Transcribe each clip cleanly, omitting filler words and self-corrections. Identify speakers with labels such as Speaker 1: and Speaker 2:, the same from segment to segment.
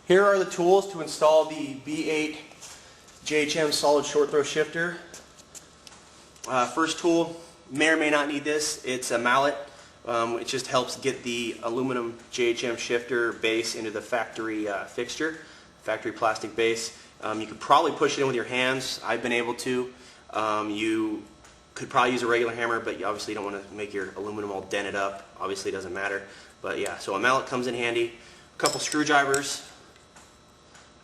Speaker 1: Here are the tools to install the B8 JHM solid short throw shifter. First tool, may or may not need this. It's a mallet. It just helps get the aluminum JHM shifter base into the factory fixture, factory plastic base. You could probably push it in with your hands. I've been able to. You could probably use a regular hammer, but you obviously don't want to make your aluminum all dented up. Obviously it doesn't matter. But yeah, so a mallet comes in handy. A couple screwdrivers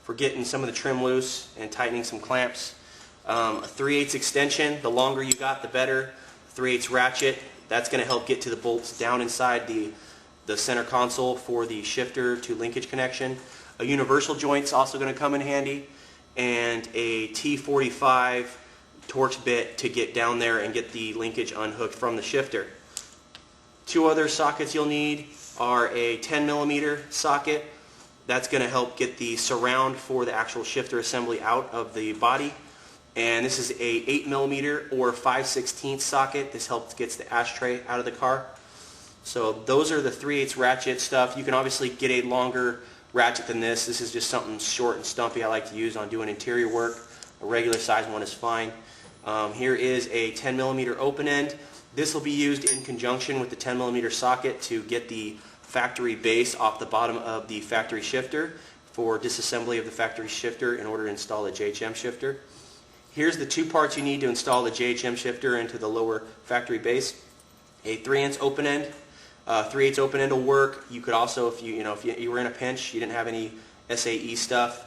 Speaker 1: for getting some of the trim loose and tightening some clamps. A 3/8 extension, the longer you got the better. 3/8 ratchet, that's going to help get to the bolts down inside the center console for the shifter to linkage connection. A universal joint's also going to come in handy, and a T45 Torx bit to get down there and get the linkage unhooked from the shifter. Two other sockets you'll need are a 10mm socket. That's going to help get the surround for the actual shifter assembly out of the body. And this is a 8mm or 5/16 socket. This helps get the ashtray out of the car. So those are the 3/8 ratchet stuff. You can obviously get a longer ratchet than this. This is just something short and stumpy I like to use on doing interior work. A regular size one is fine. Here is a 10mm open end. This will be used in conjunction with the 10mm socket to get the factory base off the bottom of the factory shifter for disassembly of the factory shifter in order to install the JHM shifter. Here's the two parts you need to install the JHM shifter into the lower factory base. A 3/8 open end. 3/8 open end will work. You could also, if you were in a pinch, you didn't have any SAE stuff,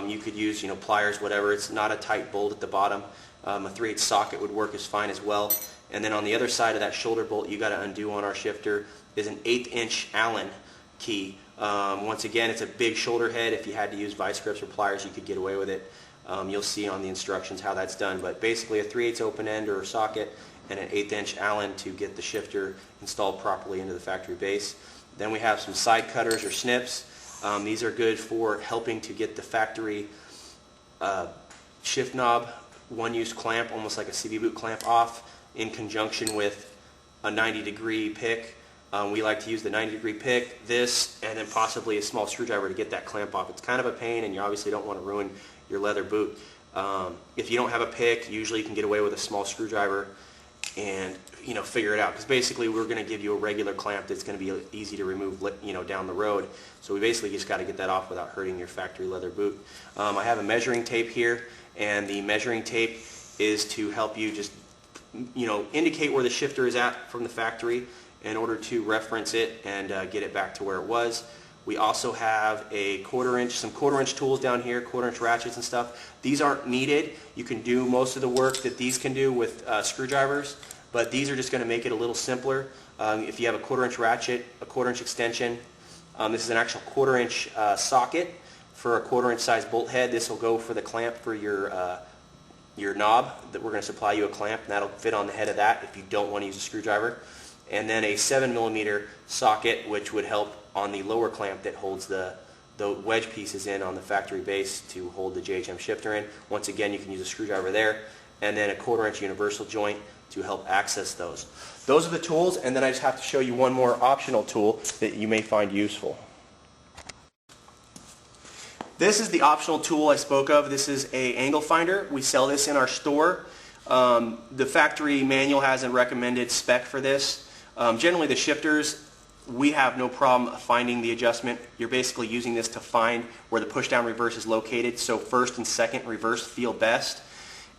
Speaker 1: you could use pliers, whatever. It's not a tight bolt at the bottom. A 3/8 socket would work as fine as well. And then on the other side of that shoulder bolt you got to undo on our shifter is an 1/8" Allen key. Once again, it's a big shoulder head. If you had to use vice grips or pliers, you could get away with it. You'll see on the instructions how that's done. But basically a 3/8 open end or socket and an 1/8" Allen to get the shifter installed properly into the factory base. Then we have some side cutters or snips. These are good for helping to get the factory shift knob one-use clamp, almost like a CV boot clamp, off in conjunction with a 90-degree pick. We like to use the 90-degree pick, this, and then possibly a small screwdriver to get that clamp off. It's kind of a pain, and you obviously don't want to ruin your leather boot. If you don't have a pick, usually you can get away with a small screwdriver and figure it out, because basically we're going to give you a regular clamp that's going to be easy to remove down the road. So we basically just got to get that off without hurting your factory leather boot. I have a measuring tape here, and the measuring tape is to help you just indicate where the shifter is at from the factory in order to reference it and get it back to where it was. We also have a some quarter-inch tools down here, quarter-inch ratchets and stuff. These aren't needed. You can do most of the work that these can do with screwdrivers, but these are just going to make it a little simpler. If you have a quarter-inch ratchet, a quarter-inch extension, this is an actual quarter-inch socket for a quarter-inch size bolt head. This will go for the clamp for your knob. That we're going to supply you a clamp, and that'll fit on the head of that if you don't want to use a screwdriver. And then a 7mm socket, which would help on the lower clamp that holds the wedge pieces in on the factory base to hold the JHM shifter in. Once again, you can use a screwdriver there. And then a quarter-inch universal joint to help access those. Those are the tools, and then I just have to show you one more optional tool that you may find useful. This is the optional tool I spoke of. This is an angle finder. We sell this in our store. The factory manual has a recommended spec for this. Generally the shifters, we have no problem finding the adjustment. You're basically using this to find where the push-down reverse is located. So first and second reverse feel best.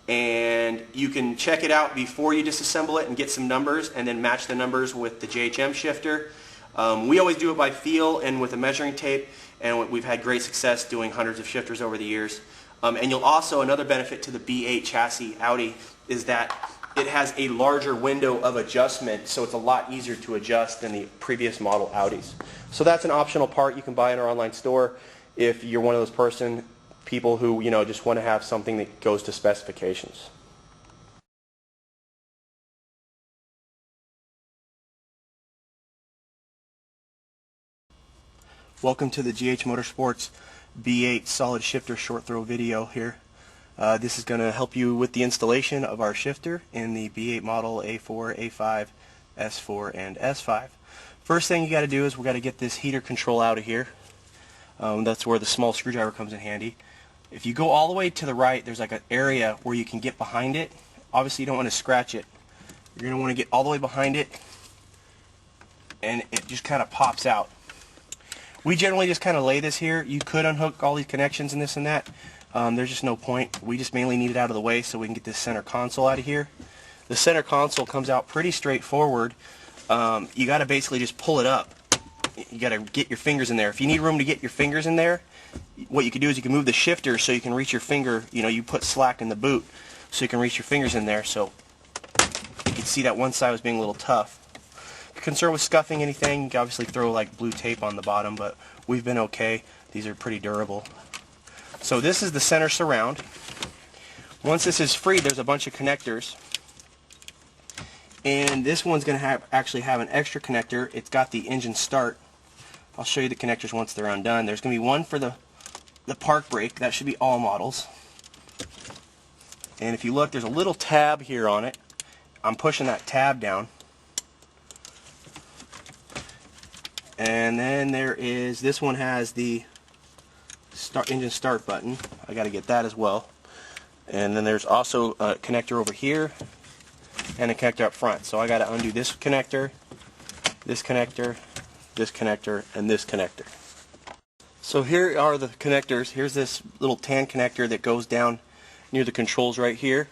Speaker 1: And you can check it out before you disassemble it and get some numbers, and then match the numbers with the JHM shifter. We always do it by feel and with a measuring tape, and we've had great success doing hundreds of shifters over the years. And you'll also, another benefit to the B8 Chassis Audi is that it has a larger window of adjustment, so it's a lot easier to adjust than the previous model Audis. So that's an optional part you can buy in our online store if you're one of those people who just want to have something that goes to specifications. Welcome to the JHMotorsports B8 solid shifter short throw video here. This is going to help you with the installation of our shifter in the B8 model A4, A5, S4, and S5. First thing you got to do is we got to get this heater control out of here. That's where the small screwdriver comes in handy. If you go all the way to the right, there's like an area where you can get behind it. Obviously you don't want to scratch it. You're going to want to get all the way behind it, and it just kind of pops out. We generally just kind of lay this here. You could unhook all these connections and this and that. There's just no point. We just mainly need it out of the way so we can get this center console out of here. The center console comes out pretty straightforward. You got to basically just pull it up. You got to get your fingers in there. If you need room to get your fingers in there, what you can do is you can move the shifter so you can reach your finger. You know, you put slack in the boot so you can reach your fingers in there. So you can see that one side was being a little tough. If you're concerned with scuffing anything, you can obviously throw like blue tape on the bottom, but we've been okay. These are pretty durable. So this is the center surround. Once this is free, there's a bunch of connectors. And this one's going to actually have an extra connector. It's got the engine start. I'll show you the connectors once they're undone. There's going to be one for the park brake. That should be all models. And if you look, there's a little tab here on it. I'm pushing that tab down. And then there is, this one has the engine start button. I got to get that as well. And then there's also a connector over here and a connector up front. So I got to undo this connector, this connector, this connector, and this connector. So here are the connectors. Here's this little tan connector that goes down near the controls right here.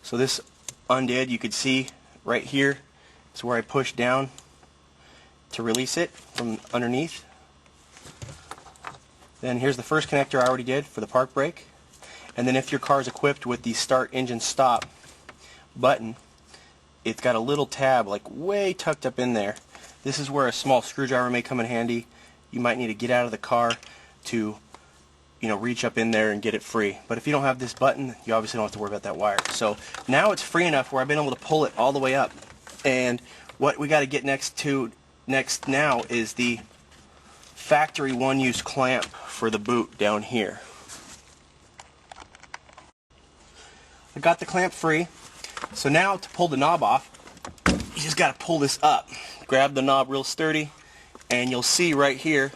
Speaker 1: So this undid, you could see right here is where I push down to release it from underneath. Then here's the first connector I already did for the park brake. And then if your car is equipped with the start engine stop button, it's got a little tab like way tucked up in there. This is where a small screwdriver may come in handy. You might need to get out of the car to, you know, reach up in there and get it free. But if you don't have this button, you obviously don't have to worry about that wire. So now it's free enough where I've been able to pull it all the way up. And what we got to get next now is the factory one-use clamp for the boot down here. I got the clamp free. So now to pull the knob off, you just got to pull this up. Grab the knob real sturdy, and you'll see right here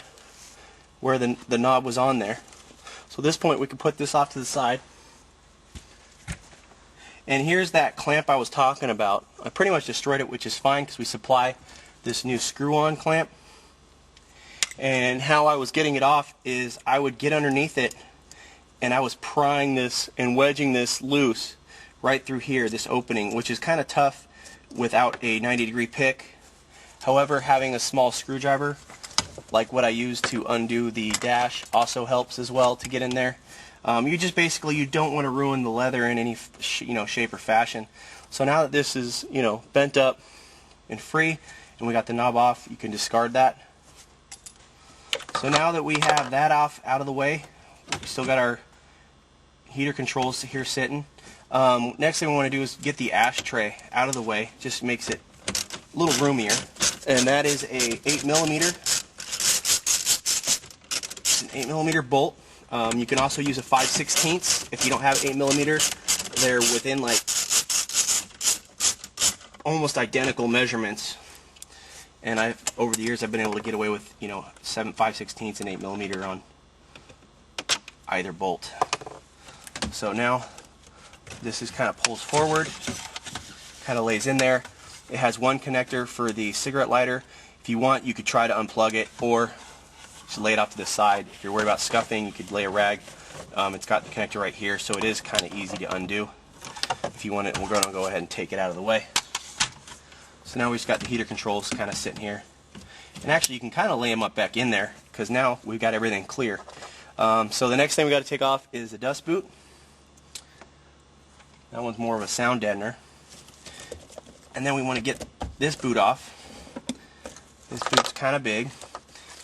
Speaker 1: where the knob was on there. So at this point we can put this off to the side. And here's that clamp I was talking about. I pretty much destroyed it, which is fine because we supply this new screw-on clamp. And how I was getting it off is I would get underneath it and I was prying this and wedging this loose right through here, this opening, which is kind of tough without a 90-degree pick. However, having a small screwdriver like what I use to undo the dash also helps as well to get in there. You just basically, you don't want to ruin the leather in any shape or fashion. So now that this is bent up and free and we got the knob off, you can discard that. So now that we have that out of the way, we still got our heater controls here sitting. Next thing we want to do is get the ashtray out of the way. Just makes it a little roomier. And that is a 8mm. It's an 8mm bolt. You can also use a 5/16 if you don't have 8mm. They're within like almost identical measurements. And over the years I've been able to get away with 5/16 and 8mm on either bolt. So now this is kind of pulls forward, kind of lays in there. It has one connector for the cigarette lighter. If you want, you could try to unplug it or just lay it off to the side. If you're worried about scuffing, you could lay a rag. It's got the connector right here, so it is kind of easy to undo. If you want it, we're going to go ahead and take it out of the way. So now we've just got the heater controls kind of sitting here. And actually you can kind of lay them up back in there because now we've got everything clear. So the next thing we got to take off is the dust boot. That one's more of a sound deadener. And then we want to get this boot off. This boot's kind of big.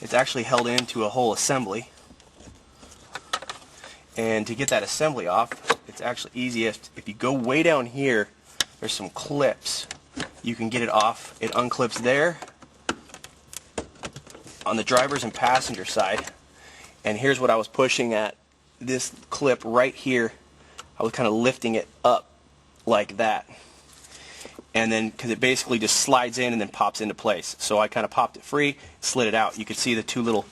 Speaker 1: It's actually held into a whole assembly. And to get that assembly off, it's actually easiest if you go way down here. There's some clips. You can get it off. It unclips there on the driver's and passenger side. And here's what I was pushing at. This clip right here, I was kind of lifting it up like that. And then, because it basically just slides in and then pops into place. So I kind of popped it free, slid it out. You could see the two little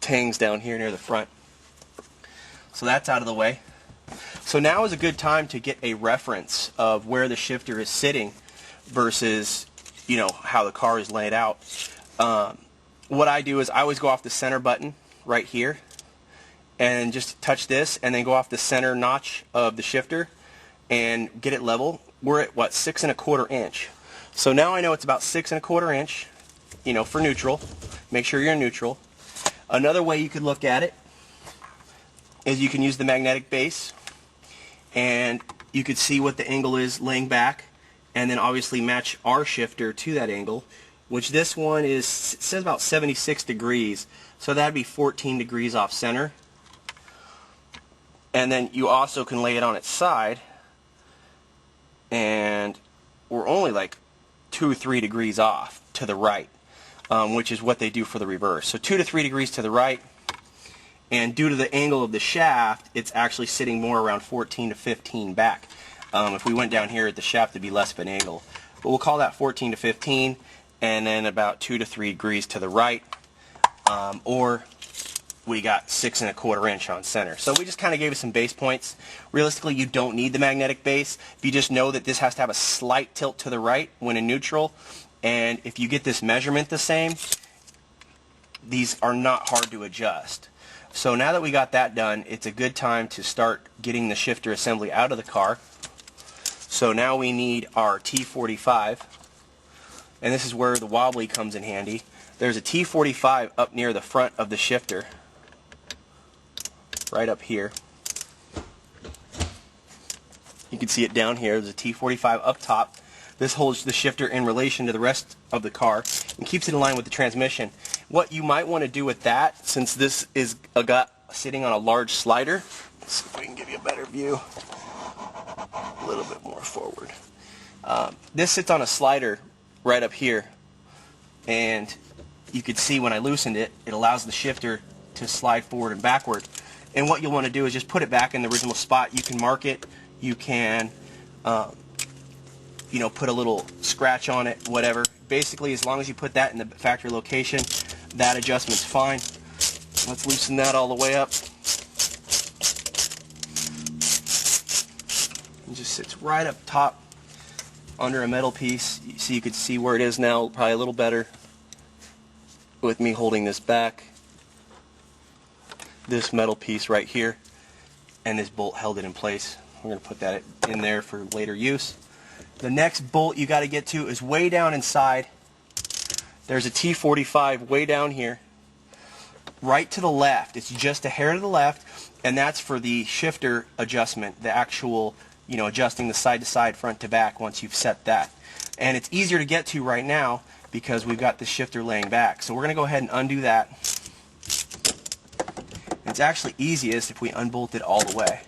Speaker 1: hangs down here near the front. So that's out of the way. So now is a good time to get a reference of where the shifter is sitting versus, you know, how the car is laid out. What I do is I always go off the center button right here and just touch this and then go off the center notch of the shifter and get it level. We're at what, 6 1/4 inch. So now I know it's about 6 1/4 inch, you know, for neutral. Make sure you're in neutral. Another way you could look at it is you can use the magnetic base and you could see what the angle is laying back and then obviously match our shifter to that angle, which this one is, it says about 76 degrees, so that'd be 14 degrees off center. And then you also can lay it on its side and we're only like 2 or 3 degrees off to the right, which is what they do for the reverse. So 2 to 3 degrees to the right, and due to the angle of the shaft, it's actually sitting more around 14 to 15 back. If we went down here at the shaft, it'd be less of an angle. But we'll call that 14 to 15, and then about 2 to 3 degrees to the right, or we got 6 1/4 inch on center. So we just kind of gave it some base points. Realistically, you don't need the magnetic base. If you just know that this has to have a slight tilt to the right when in neutral, and if you get this measurement the same, these are not hard to adjust. So now that we got that done, it's a good time to start getting the shifter assembly out of the car. So now we need our T45, and this is where the wobbly comes in handy. There's a T45 up near the front of the shifter, right up here. You can see it down here. There's a T45 up top. This holds the shifter in relation to the rest of the car and keeps it in line with the transmission. What you might want to do with that, since this is sitting on a large slider, let's see if we can give you a better view. A little bit more forward. This sits on a slider right up here, and you could see when I loosened it, it allows the shifter to slide forward and backward. And what you'll want to do is just put it back in the original spot. You can mark it. You can you know, put a little scratch on it, whatever. Basically, as long as you put that in the factory location, that adjustment's fine. Let's loosen that all the way up. It just sits right up top under a metal piece. So you could see where it is now, probably a little better with me holding this back. This metal piece right here, and this bolt held it in place. We're going to put that in there for later use. The next bolt you got to get to is way down inside. There's a T45 way down here, right to the left. It's just a hair to the left, and that's for the shifter adjustment, the actual, you know, adjusting the side to side, front to back once you've set that. And it's easier to get to right now because we've got the shifter laying back. So we're going to go ahead and undo that. It's actually easiest if we unbolt it all the way.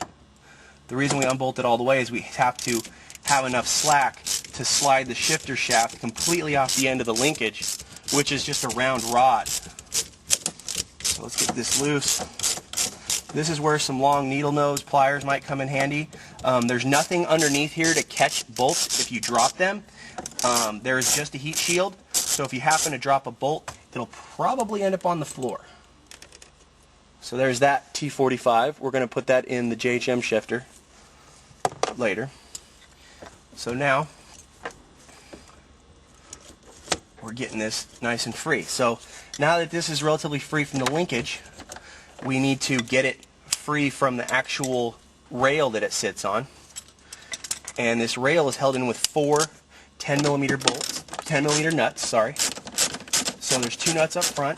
Speaker 1: The reason we unbolt it all the way is we have to have enough slack to slide the shifter shaft completely off the end of the linkage, which is just a round rod. So let's get this loose. This is where some long needle nose pliers might come in handy. There's nothing underneath here to catch bolts if you drop them. There is just a heat shield, so if you happen to drop a bolt, it'll probably end up on the floor. So there's that T45. We're going to put that in the JHM shifter later. So now we're getting this nice and free. So now that this is relatively free from the linkage, we need to get it free from the actual rail that it sits on. And this rail is held in with 4 10mm bolts, 10mm nuts, sorry. So there's 2 nuts up front.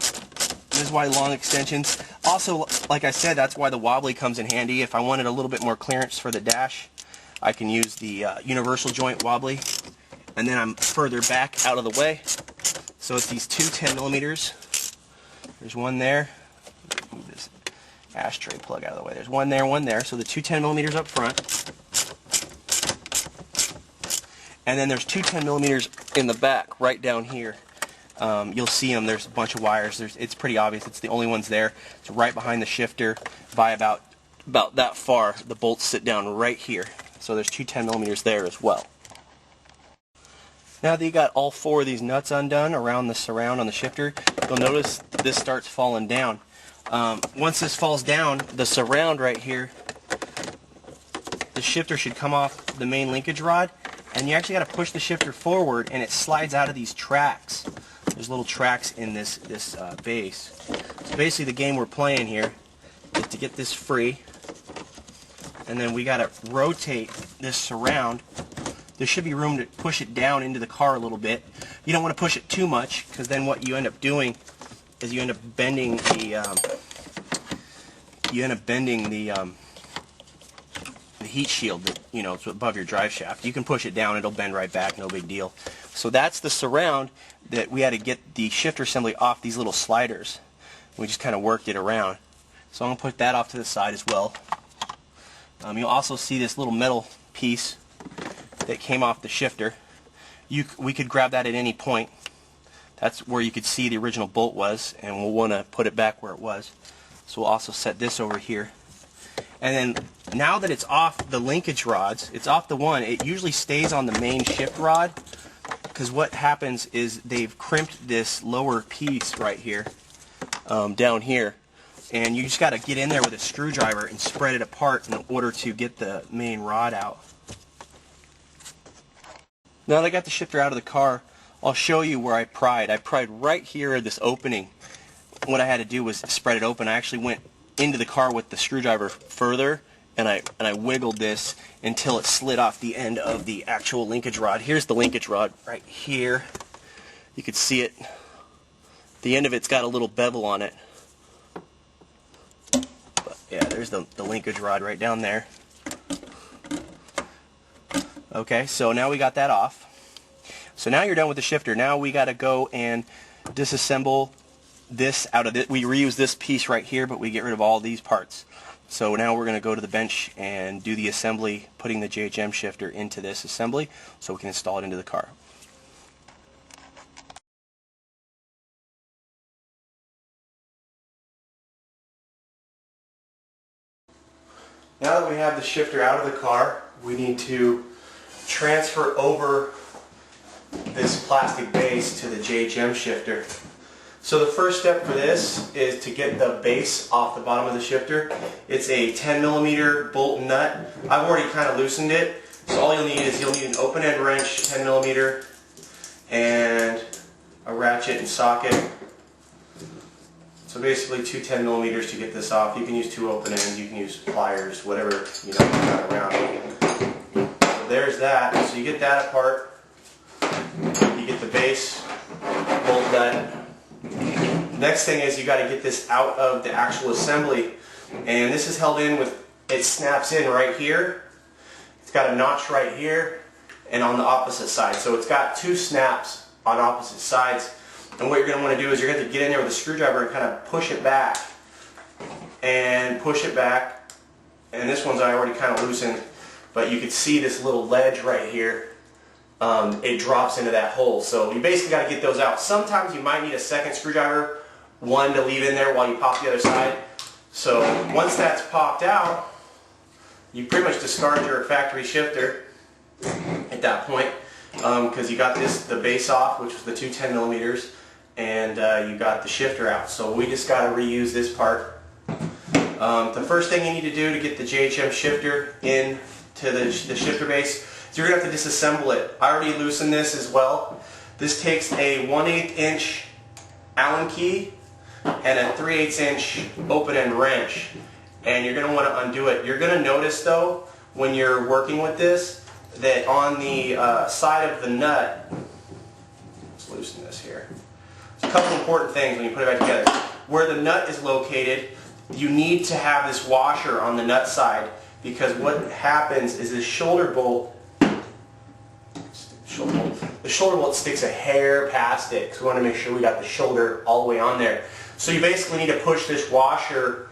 Speaker 1: This is why long extensions. Also, like I said, that's why the wobbly comes in handy. If I wanted a little bit more clearance for the dash, I can use the universal joint wobbly, and then I'm further back out of the way. So it's these 2 10mm. There's one there. Move this ashtray plug out of the way. There's one there. So the 2 10mm up front. And then there's 2 10mm in the back, right down here. You'll see them. There's a bunch of wires. It's pretty obvious. It's the only ones there. It's right behind the shifter by about that far. The bolts sit down right here. So there's 2 10mm there as well. Now that you got all 4 of these nuts undone around the surround on the shifter, you'll notice this starts falling down. Once this falls down, the surround right here, the shifter should come off the main linkage rod, and you actually got to push the shifter forward and it slides out of these tracks. There's little tracks in this base. So basically the game we're playing here is to get this free, and then we got to rotate this surround. There should be room to push it down into the car a little bit. You don't want to push it too much, because then what you end up doing is you end up bending the heat shield that, you know, it's above your drive shaft. You can push it down, it'll bend right back, no big deal. So that's the surround that we had to get the shifter assembly off these little sliders. We just kind of worked it around. So I'm going to put that off to the side as well. You'll also see this little metal piece that came off the shifter. We could grab that at any point. That's where you could see the original bolt was, and we'll want to put it back where it was. So we'll also set this over here. And then now that it's off the linkage rods, it's off the one, it usually stays on the main shift rod, because what happens is they've crimped this lower piece right here, down here, and you just got to get in there with a screwdriver and spread it apart in order to get the main rod out. Now that I got the shifter out of the car, I'll show you where I pried. I pried right here at this opening. What I had to do was spread it open. I actually went into the car with the screwdriver further, and I wiggled this until it slid off the end of the actual linkage rod. Here's the linkage rod right here. You can see it. The end of it's got a little bevel on it. But yeah, there's the linkage rod right down there. Okay, so now we got that off. So now you're done with the shifter. Now we got to go and disassemble this out of it. We reuse this piece right here, but we get rid of all these parts. So now we're going to go to the bench and do the assembly, putting the JHM shifter into this assembly so we can install it into the car. Now that we have the shifter out of the car, we need to transfer over this plastic base to the JHM shifter. So the first step for this is to get the base off the bottom of the shifter. It's a 10mm bolt and nut. I've already kind of loosened it. So all you'll need is an open end wrench, 10mm, and a ratchet and socket. So basically two 10mm to get this off. You can use two open ends, you can use pliers, whatever you got around. So there's that. So you get that apart. You get the base, bolt nut. Next thing is you got to get this out of the actual assembly, and this is held in with, it snaps in right here. It's got a notch right here and on the opposite side. So it's got two snaps on opposite sides, and what you're going to want to do is you're going to get in there with a screwdriver and kind of push it back and push it back. And this one's already kind of loosened, but you can see this little ledge right here. It drops into that hole. So you basically got to get those out. Sometimes you might need a second screwdriver, one to leave in there while you pop the other side. So once that's popped out, you pretty much discard your factory shifter at that point, because you got the base off, which was the two 10mm, and you got the shifter out. So we just got to reuse this part. The first thing you need to do to get the JHM shifter into the shifter base, so you're going to have to disassemble it. I already loosened this as well. This takes a 1/8 inch Allen key and a 3/8 inch open end wrench. And you're going to want to undo it. You're going to notice though, when you're working with this, that on the side of the nut, let's loosen this here. There's a couple important things when you put it back together. Where the nut is located, you need to have this washer on the nut side, because what happens is this shoulder bolt, the shoulder bolt sticks a hair past it, so we want to make sure we got the shoulder all the way on there. So you basically need to push this washer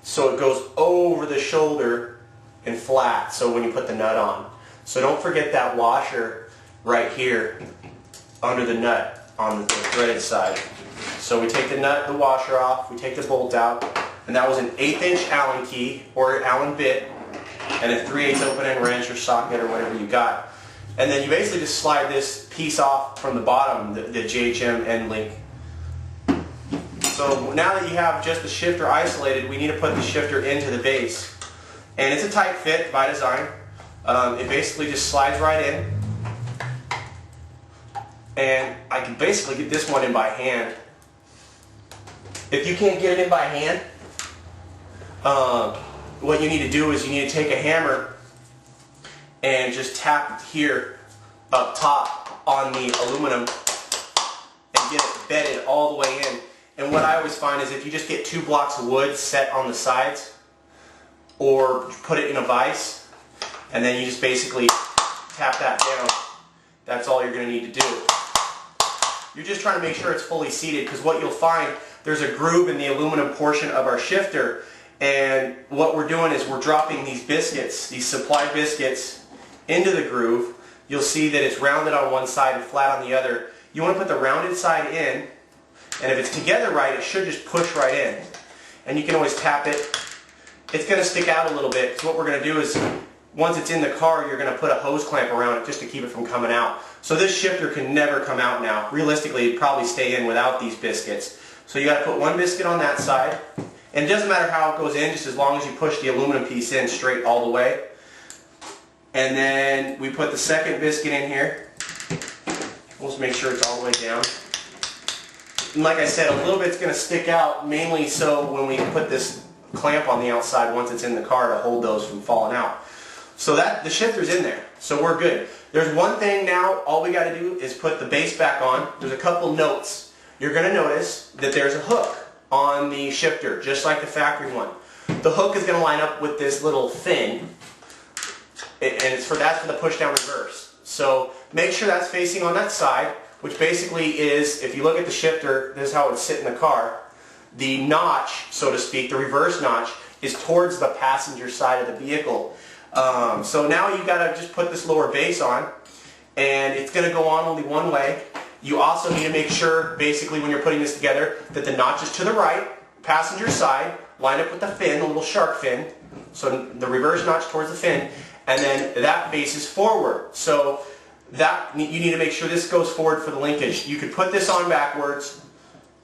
Speaker 1: so it goes over the shoulder and flat, so when you put the nut on. So don't forget that washer right here under the nut on the threaded side. So we take the nut, the washer off, we take the bolt out, and that was an 1/8 inch Allen key or Allen bit and a 3/8 open end wrench or socket or whatever you got. And then you basically just slide this piece off from the bottom, the JHM end link. So now that you have just the shifter isolated, we need to put the shifter into the base. And it's a tight fit by design. It basically just slides right in. And I can basically get this one in by hand. If you can't get it in by hand, what you need to do is you need to take a hammer and just tap here up top on the aluminum and get it bedded all the way in. And what I always find is if you just get 2 blocks of wood set on the sides or put it in a vise and then you just basically tap that down, that's all you're going to need to do. You're just trying to make sure it's fully seated, because what you'll find, there's a groove in the aluminum portion of our shifter, and what we're doing is we're dropping these biscuits, these supply biscuits, into the groove. You'll see that it's rounded on one side and flat on the other. You want to put the rounded side in, and if it's together right, it should just push right in. And you can always tap it. It's going to stick out a little bit, so what we're going to do is, once it's in the car, you're going to put a hose clamp around it just to keep it from coming out. So this shifter can never come out now. Realistically, it'd probably stay in without these biscuits. So you got to put one biscuit on that side. And it doesn't matter how it goes in, just as long as you push the aluminum piece in straight all the way. And then we put the second biscuit in here. We'll just make sure it's all the way down. And like I said, a little bit's going to stick out, mainly so when we put this clamp on the outside once it's in the car to hold those from falling out. So that the shifter's in there, so we're good. There's one thing now, all we got to do is put the base back on. There's a couple notes. You're going to notice that there's a hook on the shifter, just like the factory one. The hook is going to line up with this little fin, and that's for the push down reverse. So make sure that's facing on that side, which basically is, if you look at the shifter, this is how it would sit in the car. The notch, so to speak, the reverse notch, is towards the passenger side of the vehicle. So now you've got to just put this lower base on, and it's going to go on only one way. You also need to make sure, basically, when you're putting this together, that the notch is to the right, passenger side, line up with the fin, the little shark fin, so the reverse notch towards the fin, and then that base is forward. So that you need to make sure this goes forward for the linkage. You could put this on backwards,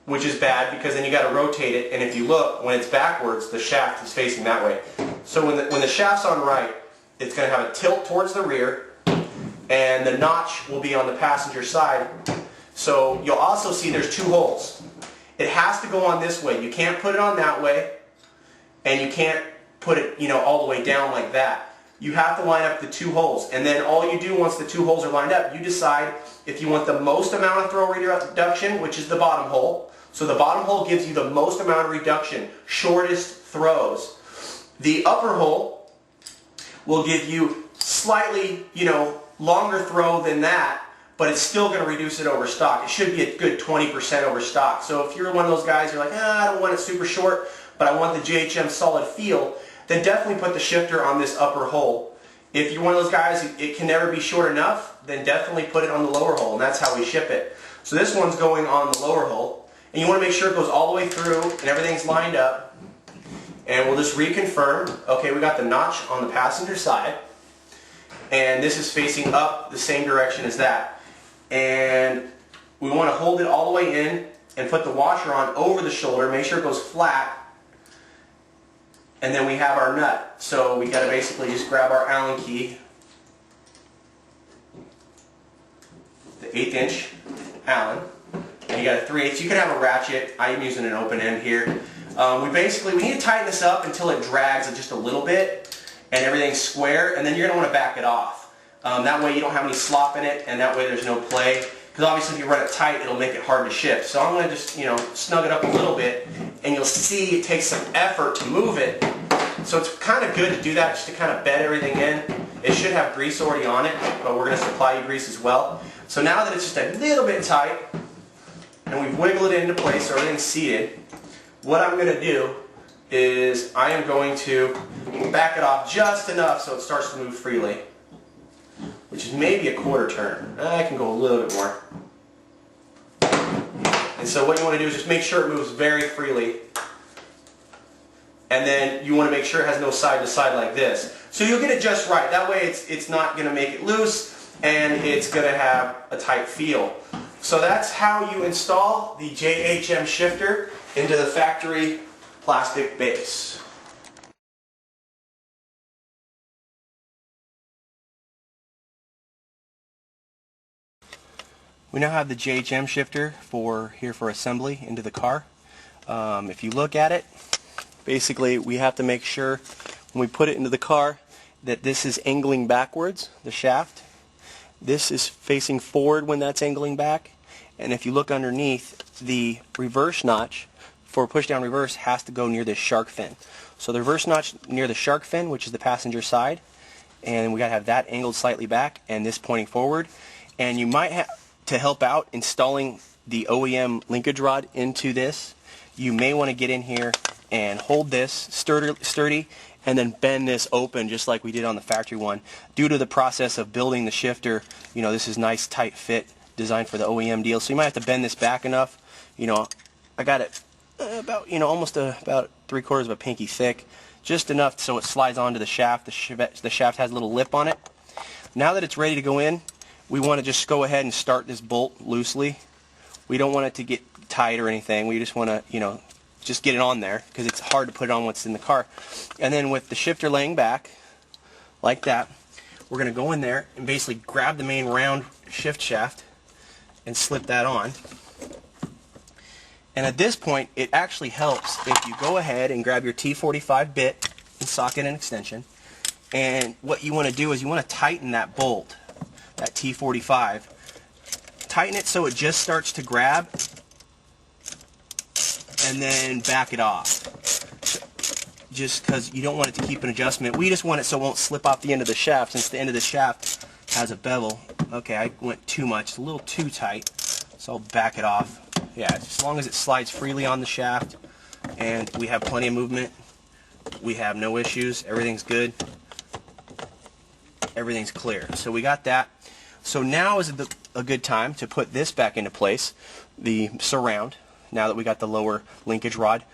Speaker 1: which is bad because then you got to rotate it, and if you look, when it's backwards, the shaft is facing that way. So when the shaft's on right, it's going to have a tilt towards the rear, and the notch will be on the passenger side. So you'll also see there's 2 holes. It has to go on this way. You can't put it on that way, and you can't put it, all the way down like that. You have to line up the 2 holes, and then all you do once the 2 holes are lined up, you decide if you want the most amount of throw reduction, which is the bottom hole. So the bottom hole gives you the most amount of reduction, shortest throws. The upper hole will give you slightly, longer throw than that, but it's still going to reduce it over stock. It should be a good 20% over stock. So if you're one of those guys, you're like, I don't want it super short, but I want the JHM Solid feel, then definitely put the shifter on this upper hole. If you're one of those guys, it can never be short enough, then definitely put it on the lower hole, and that's how we ship it. So this one's going on the lower hole, and you want to make sure it goes all the way through and everything's lined up. And we'll just reconfirm, okay, we got the notch on the passenger side, and this is facing up the same direction as that. And we want to hold it all the way in and put the washer on over the shoulder, make sure it goes flat, and then we have our nut. So we got to basically just grab our Allen key, the 1/8 inch Allen, and you got a 3/8. You can have a ratchet. I am using an open end here. We need to tighten this up until it drags just a little bit and everything's square, and then you're going to want to back it off. That way you don't have any slop in it, and that way there's no play. Because obviously if you run it tight, it'll make it hard to shift. So I'm going to just, snug it up a little bit, and you'll see it takes some effort to move it. So it's kind of good to do that, just to kind of bed everything in. It should have grease already on it, but we're going to supply you grease as well. So now that it's just a little bit tight, and we've wiggled it into place so everything's seated, what I'm going to do is I am going to back it off just enough so it starts to move freely, which is maybe a 1/4 turn. I can go a little bit more. And so what you want to do is just make sure it moves very freely, and then you want to make sure it has no side to side like this. So you'll get it just right. That way it's not going to make it loose, and it's going to have a tight feel. So that's how you install the JHM shifter into the factory plastic base. We now have the JHM shifter here for assembly into the car. If you look at it, basically we have to make sure when we put it into the car that this is angling backwards, the shaft. This is facing forward when that's angling back. And if you look underneath, the reverse notch for push-down reverse has to go near this shark fin. So the reverse notch near the shark fin, which is the passenger side, and we got to have that angled slightly back and this pointing forward. And you might have to help out installing the OEM linkage rod into this. You may want to get in here and hold this sturdy and then bend this open just like we did on the factory one. Due to the process of building the shifter, you know, this is nice tight fit designed for the OEM deal. So you might have to bend this back enough. You know, I got it about, you know, almost about 3/4 of a pinky thick, just enough so it slides onto the shaft. The shaft has a little lip on it. Now that it's ready to go in, we want to just go ahead and start this bolt loosely. We don't want it to get tight or anything. We just want to, you know, just get it on there because it's hard to put it on once it's in the car. And then with the shifter laying back like that, we're going to go in there and basically grab the main round shift shaft and slip that on. And at this point, it actually helps if you go ahead and grab your T45 bit and socket and extension. And what you want to do is you want to tighten that bolt, that T45. Tighten it so it just starts to grab and then back it off. Just because you don't want it to keep an adjustment. We just want it so it won't slip off the end of the shaft, since the end of the shaft has a bevel. Okay, I went too much, a little too tight, so I'll back it off. Yeah, as long as it slides freely on the shaft and we have plenty of movement, we have no issues, everything's good, everything's clear. So we got that. So now is a good time to put this back into place, the surround, now that we got the lower linkage rod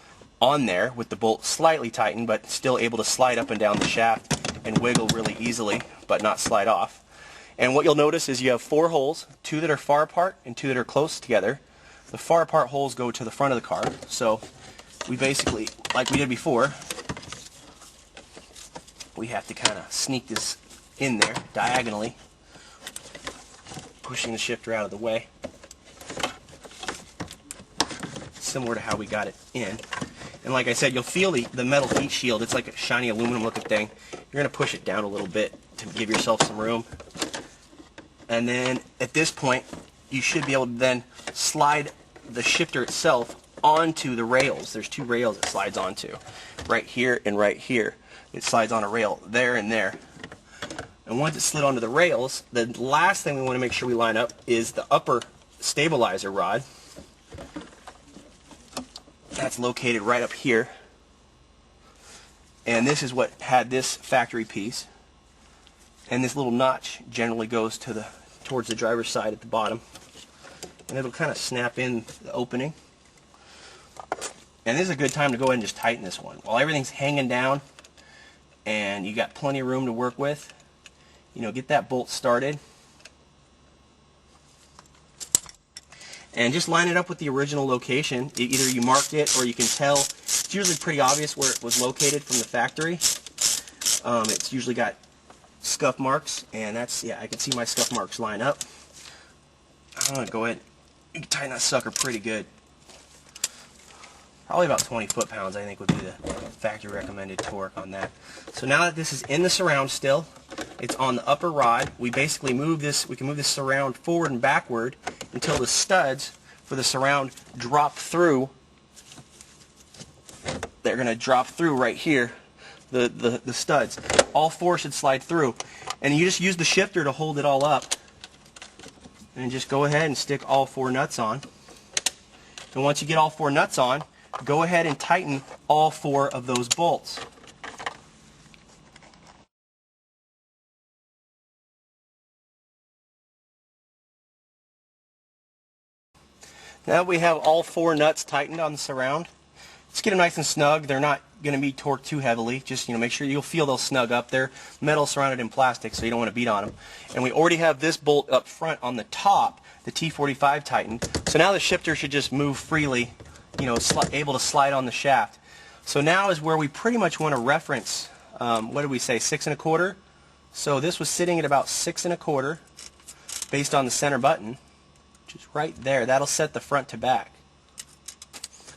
Speaker 1: on there with the bolt slightly tightened but still able to slide up and down the shaft and wiggle really easily but not slide off. And what you'll notice is you have 4 holes, 2 that are far apart and 2 that are close together. The far apart holes go to the front of the car, so we basically, like we did before, we have to kind of sneak this in there diagonally, pushing the shifter out of the way, similar to how we got it in. And like I said, you'll feel the metal heat shield. It's like a shiny aluminum looking thing. You're going to push it down a little bit to give yourself some room. And then at this point, you should be able to then slide the shifter itself onto the rails. There's 2 rails it slides onto, right here and right here. It slides on a rail there and there. And once it's slid onto the rails, the last thing we want to make sure we line up is the upper stabilizer rod. That's located right up here. And this is what had this factory piece. And this little notch generally goes to towards the driver's side at the bottom. And it'll kind of snap in the opening. And this is a good time to go ahead and just tighten this one. While everything's hanging down and you got plenty of room to work with, you know, get that bolt started. And just line it up with the original location. Either you marked it or you can tell. It's usually pretty obvious where it was located from the factory. It's usually got scuff marks, and that's, yeah, I can see my scuff marks line up. I'm going to go ahead and tighten that sucker pretty good. Probably about 20 foot-pounds I think would be the factory recommended torque on that. So now that this is in the surround still, it's on the upper rod. We basically move this, we can move this surround forward and backward until the studs for the surround drop through. They're going to drop through right here, the studs. All 4 should slide through. And you just use the shifter to hold it all up. And just go ahead and stick all 4 nuts on. And once you get all 4 nuts on, go ahead and tighten all 4 of those bolts. Now we have all 4 nuts tightened on the surround. Let's get them nice and snug. They're not going to be torqued too heavily. Just, make sure you'll feel they'll snug up. They're metal surrounded in plastic, so you don't want to beat on them. And we already have this bolt up front on the top, the T45 tightened. So now the shifter should just move freely, able to slide on the shaft. So now is where we pretty much want to reference, what did we say, 6 1/4? So this was sitting at about 6 1/4 based on the center button, which is right there. That'll set the front to back.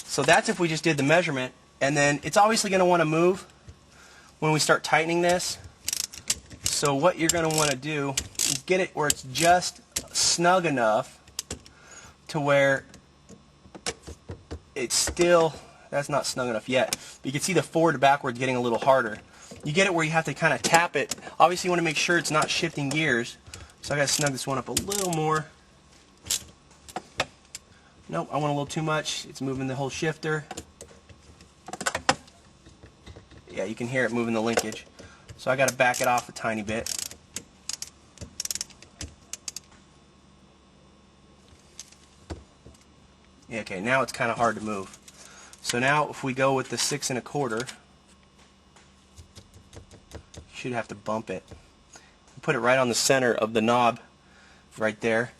Speaker 1: So that's if we just did the measurement. And then it's obviously going to want to move when we start tightening this. So what you're going to want to do is get it where it's just snug enough to where it's still, that's not snug enough yet. But you can see the forward to backwards getting a little harder. You get it where you have to kind of tap it. Obviously you want to make sure it's not shifting gears. So I got to snug this one up a little more. Nope, I want a little too much. It's moving the whole shifter. Yeah, you can hear it moving the linkage. So I got to back it off a tiny bit. Yeah, okay, now it's kind of hard to move. So now if we go with the 6 1/4, you should have to bump it. Put it right on the center of the knob, right there.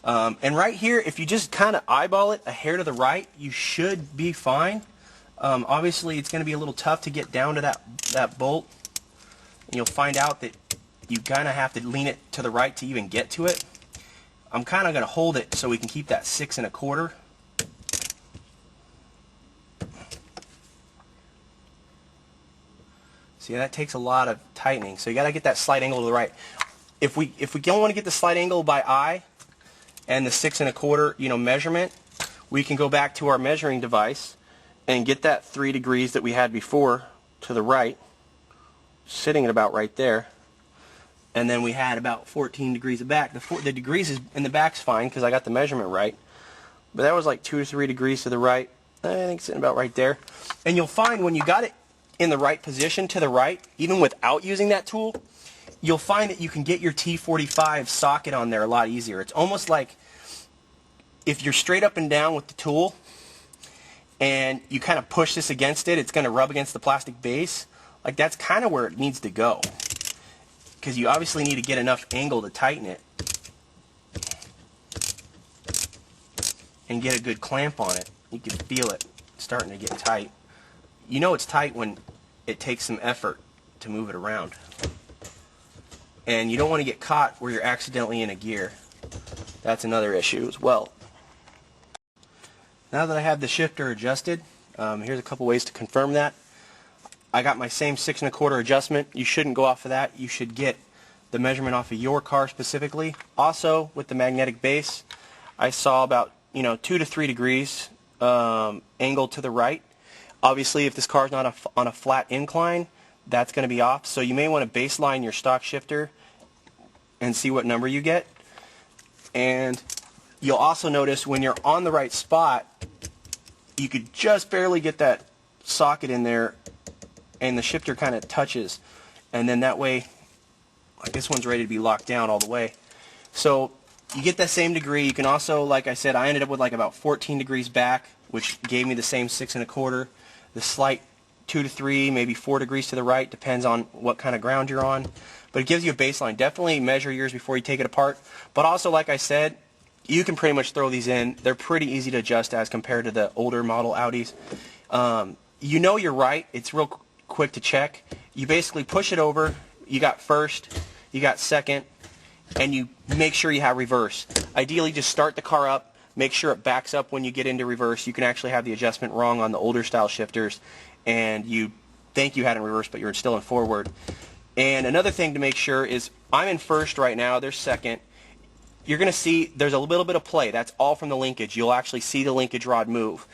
Speaker 1: And right here, if you just kind of eyeball it a hair to the right, you should be fine. Obviously, it's going to be a little tough to get down to that bolt. And you'll find out that you kind of have to lean it to the right to even get to it. I'm kind of going to hold it so we can keep that 6 1/4. See, that takes a lot of tightening. So you got to get that slight angle to the right. If we don't want to get the slight angle by eye and the 6 1/4, measurement, we can go back to our measuring device and get that 3 degrees that we had before to the right, sitting at about right there. And then we had about 14 degrees of back. The degrees in the back's fine because I got the measurement right. But that was like 2 to 3 degrees to the right. I think it's sitting about right there. And you'll find when you got it in the right position to the right, even without using that tool, you'll find that you can get your T45 socket on there a lot easier. It's almost like if you're straight up and down with the tool and you kind of push this against it, it's going to rub against the plastic base. Like that's kind of where it needs to go. Because you obviously need to get enough angle to tighten it and get a good clamp on it. You can feel it starting to get tight. You know it's tight when it takes some effort to move it around. And you don't want to get caught where you're accidentally in a gear. That's another issue as well. Now that I have the shifter adjusted, here's a couple ways to confirm that. I got my same 6 1/4 adjustment. You shouldn't go off of that. You should get the measurement off of your car specifically. Also, with the magnetic base, I saw about 2 to 3 degrees angle to the right. Obviously, if this car is not on a flat incline, that's going to be off. So you may want to baseline your stock shifter and see what number you get. And you'll also notice when you're on the right spot, you could just barely get that socket in there and the shifter kind of touches. And then that way, like this one's ready to be locked down all the way. So you get that same degree. You can also, like I said, I ended up with like about 14 degrees back, which gave me the same 6 1/4. The slight 2 to 3, maybe 4 degrees to the right, depends on what kind of ground you're on. But it gives you a baseline. Definitely measure yours before you take it apart. But also, like I said, you can pretty much throw these in. They're pretty easy to adjust as compared to the older model Audis. You're right. It's real quick to check. You basically push it over. You got first, you got second, and you make sure you have reverse. Ideally, just start the car up. Make sure it backs up when you get into reverse. You can actually have the adjustment wrong on the older style shifters, and you think you had it in reverse, but you're still in forward. And another thing to make sure is I'm in first right now. There's second. You're going to see there's a little bit of play. That's all from the linkage. You'll actually see the linkage rod move.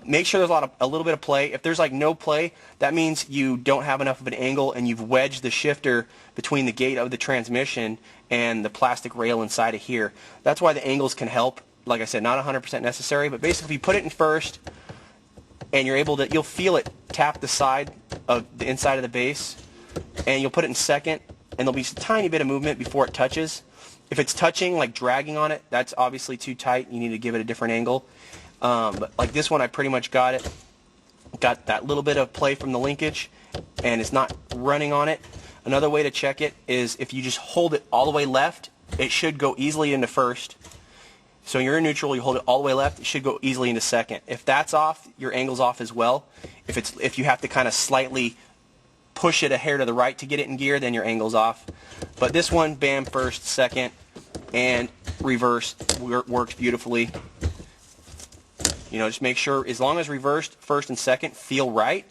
Speaker 1: Make sure there's a little bit of play. If there's like no play, that means you don't have enough of an angle and you've wedged the shifter between the gate of the transmission and the plastic rail inside of here. That's why the angles can help. Like I said, not 100% necessary, but basically if you put it in first and you're able to, you'll feel it tap the side of the inside of the base, and you'll put it in second and there'll be a tiny bit of movement before it touches. If it's touching, like dragging on it, that's obviously too tight. You need to give it a different angle. But like this one, I pretty much got it got that little bit of play from the linkage and it's not running on it. Another way to check it is if you just hold it all the way left, it should go easily into first. So you're in neutral, you hold it all the way left, it should go easily into second. If that's off, your angle's off as well. If you have to kind of slightly push it a hair to the right to get it in gear, then your angle's off. But this one, bam, first, second, and reverse works beautifully. You know, just make sure, as long as reversed, first and second feel right,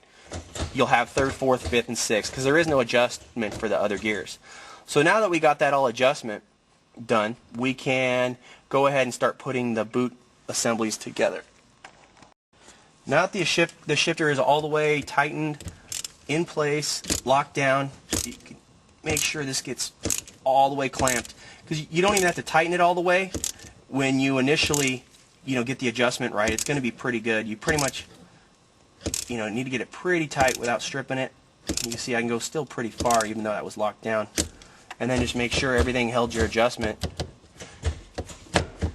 Speaker 1: you'll have third, fourth, fifth, and sixth, because there is no adjustment for the other gears. So now that we got that all adjustment done, we can go ahead and start putting the boot assemblies together. Now that the shifter is all the way tightened, in place, locked down, you can make sure this gets all the way clamped, because you don't even have to tighten it all the way. When you initially, you know, get the adjustment right, it's going to be pretty good. You pretty much, you know, need to get it pretty tight without stripping it. You can see I can go still pretty far even though that was locked down. And then just make sure everything held your adjustment,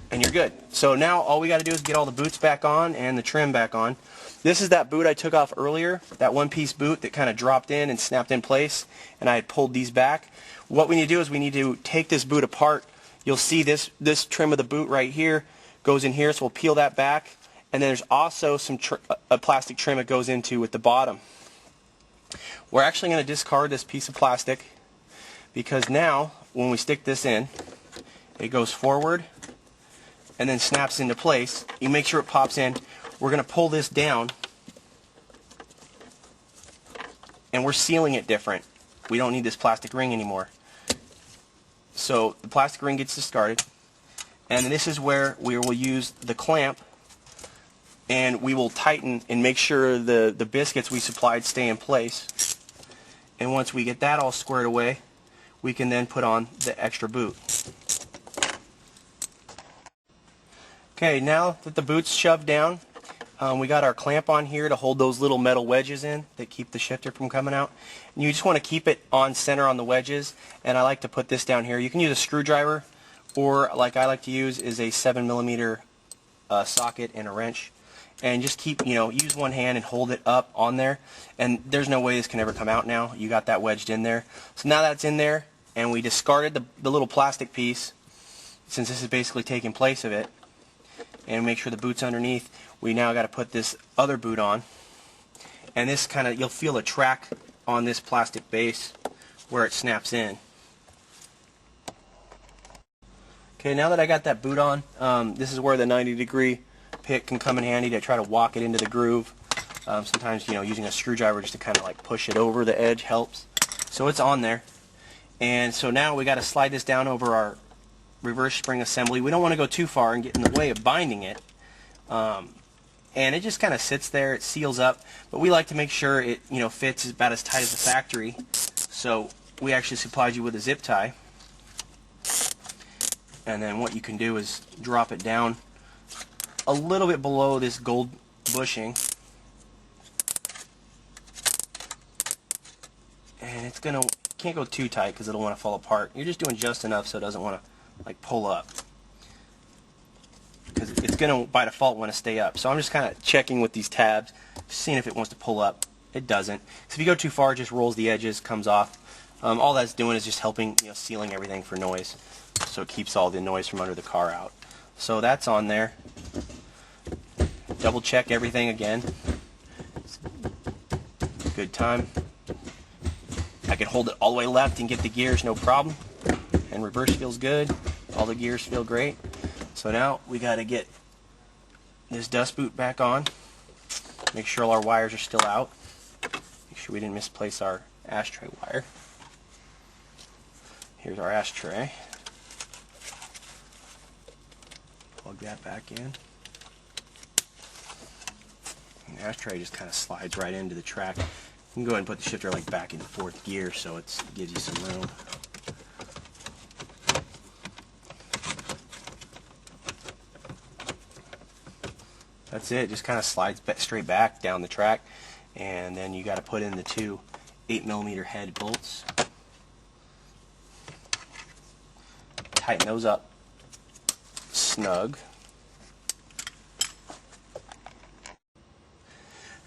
Speaker 1: and you're good. So now all we got to do is get all the boots back on and the trim back on. This is that boot I took off earlier, that one-piece boot that kind of dropped in and snapped in place, and I had pulled these back. What we need to do is we need to take this boot apart. You'll see this trim of the boot right here goes in here, so we'll peel that back. And then there's also some a plastic trim it goes into with the bottom. We're actually going to discard this piece of plastic, because now when we stick this in, it goes forward and then snaps into place. You make sure it pops in. We're going to pull this down, and we're sealing it different. We don't need this plastic ring anymore. So the plastic ring gets discarded, and this is where we will use the clamp, and we will tighten and make sure the biscuits we supplied stay in place. And once we get that all squared away, we can then put on the extra boot. Okay, now that the boot's shoved down, we got our clamp on here to hold those little metal wedges in that keep the shifter from coming out. And you just want to keep it on center on the wedges, and I like to put this down here. You can use a screwdriver, or like I like to use is a 7mm socket and a wrench. And just keep, you know, use one hand and hold it up on there, and there's no way this can ever come out now. You got that wedged in there. So now that's in there, and we discarded the little plastic piece, since this is basically taking place of it, and make sure the boot's underneath. We now got to put this other boot on, and this kind of, you'll feel a track on this plastic base where it snaps in. Okay, now that I got that boot on, this is where the 90-degree pick can come in handy to try to walk it into the groove. Sometimes, you know, using a screwdriver just to kind of like push it over the edge helps. So it's on there, and so now we got to slide this down over our reverse spring assembly. We don't want to go too far and get in the way of binding it. And it just kind of sits there, it seals up, but we like to make sure it, you know, fits about as tight as the factory. So we actually supplied you with a zip tie, and then what you can do is drop it down a little bit below this gold bushing, and it's gonna, can't go too tight because it'll want to fall apart. You're just doing just enough so it doesn't want to like pull up, because it's going to by default want to stay up. So I'm just kind of checking with these tabs, seeing if it wants to pull up. It doesn't. So if you go too far, it just rolls the edges, comes off. All that's doing is just helping, you know, sealing everything for noise, so it keeps all the noise from under the car out. So that's on there. Double check everything again. Good time. I can hold it all the way left and get the gears, no problem. And reverse feels good. All the gears feel great. So now we got to get this dust boot back on. Make sure all our wires are still out. Make sure we didn't misplace our ashtray wire. Here's our ashtray. Plug that back in. And the ashtray just kind of slides right into the track. You can go ahead and put the shifter like back in fourth gear so it gives you some room. That's it. Just kind of slides straight back down the track, and then you got to put in the two 8mm head bolts. Tighten those up snug.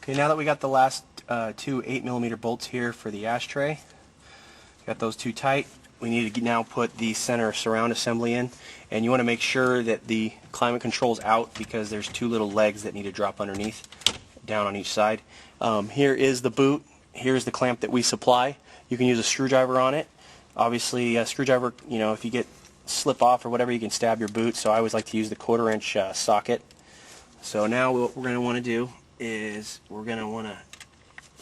Speaker 1: Okay, Okay, now that we got the last two 8mm bolts here for the ashtray, got those two tight, we need to now put the center surround assembly in, and you want to make sure that the climate control's out because there's two little legs that need to drop underneath, down on each side. Here is the boot, here's the clamp that we supply. You can use a screwdriver on it. Obviously a screwdriver, you know, if you get slip off or whatever, you can stab your boot, so I always like to use the 1/4 inch socket. So now what we're going to want to do is we're going to want to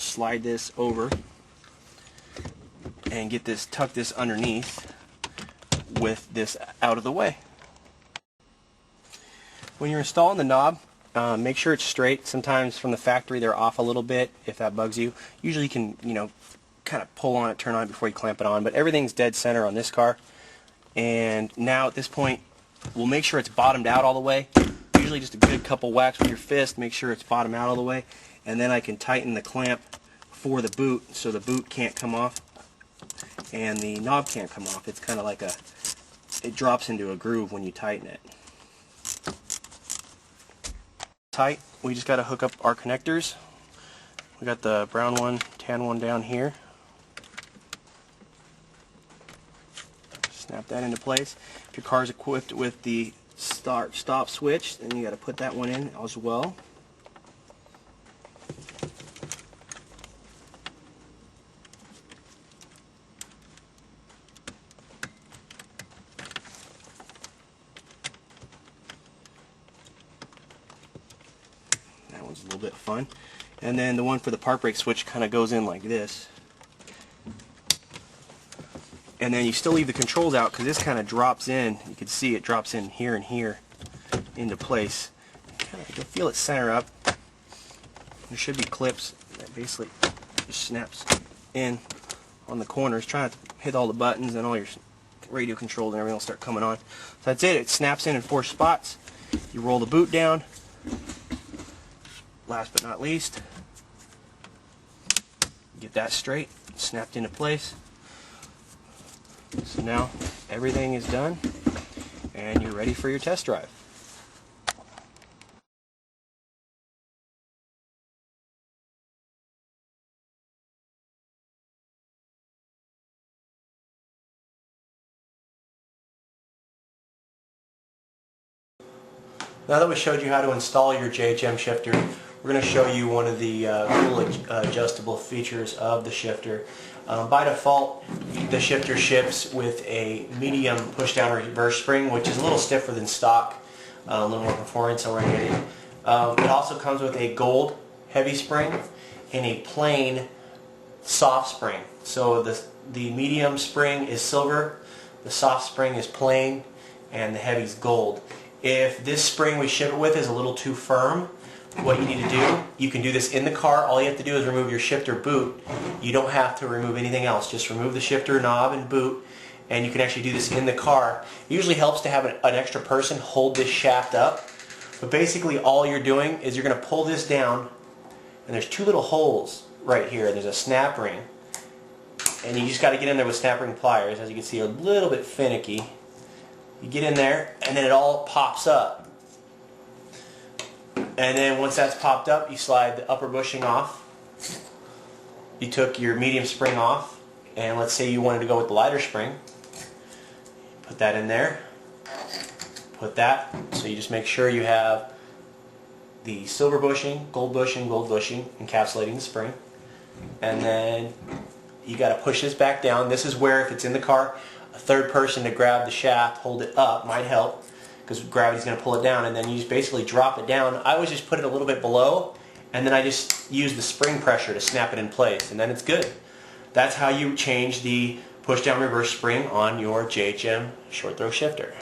Speaker 1: slide this over and get this, tuck this underneath with this out of the way. When you're installing the knob, make sure it's straight. Sometimes from the factory they're off a little bit if that bugs you. Usually you can, you know, kind of pull on it, turn on it before you clamp it on, but everything's dead center on this car. And now at this point we'll make sure it's bottomed out all the way. Usually just a good couple whacks with your fist, make sure it's bottomed out all the way, and then I can tighten the clamp for the boot so the boot can't come off and the knob can't come off. It's kind of like it drops into a groove when you tighten it. Tight, we just got to hook up our connectors. We got the brown one, tan one down here. Snap that into place. If your car is equipped with the start-stop switch, then you got to put that one in as well. That one's a little bit fun. And then the one for the park brake switch kind of goes in like this. And then you still leave the controls out because this kind of drops in. You can see it drops in here and here into place. You'll feel it center up. There should be clips that basically just snaps in on the corners. Try not to hit all the buttons and all your radio controls and everything will start coming on. So that's it. It snaps in 4 spots. You roll the boot down. Last but not least, get that straight, snapped into place. So now everything is done and you're ready for your test drive. Now that we showed you how to install your JHM shifter, we're going to show you one of the cool adjustable features of the shifter. By default, the shifter ships with a medium push-down reverse spring, which is a little stiffer than stock, a little more performance oriented. It also comes with a gold heavy spring and a plain soft spring. So the medium spring is silver, the soft spring is plain, and the heavy is gold. If this spring we ship it with is a little too firm, what you need to do, you can do this in the car. All you have to do is remove your shifter boot. You don't have to remove anything else. Just remove the shifter knob and boot, and you can actually do this in the car. It usually helps to have an extra person hold this shaft up. But basically all you're doing is you're going to pull this down, and there's 2 little holes right here. There's a snap ring, and you just got to get in there with snap ring pliers. As you can see, a little bit finicky. You get in there, and then it all pops up. And then once that's popped up, you slide the upper bushing off. You took your medium spring off, and let's say you wanted to go with the lighter spring. Put that in there. Put that. So you just make sure you have the silver bushing, gold bushing, encapsulating the spring. And then you got to push this back down. This is where, if it's in the car, a third person to grab the shaft, hold it up, might help, because gravity's going to pull it down, and then you just basically drop it down. I always just put it a little bit below, and then I just use the spring pressure to snap it in place, and then it's good. That's how you change the push-down reverse spring on your JHM short throw shifter.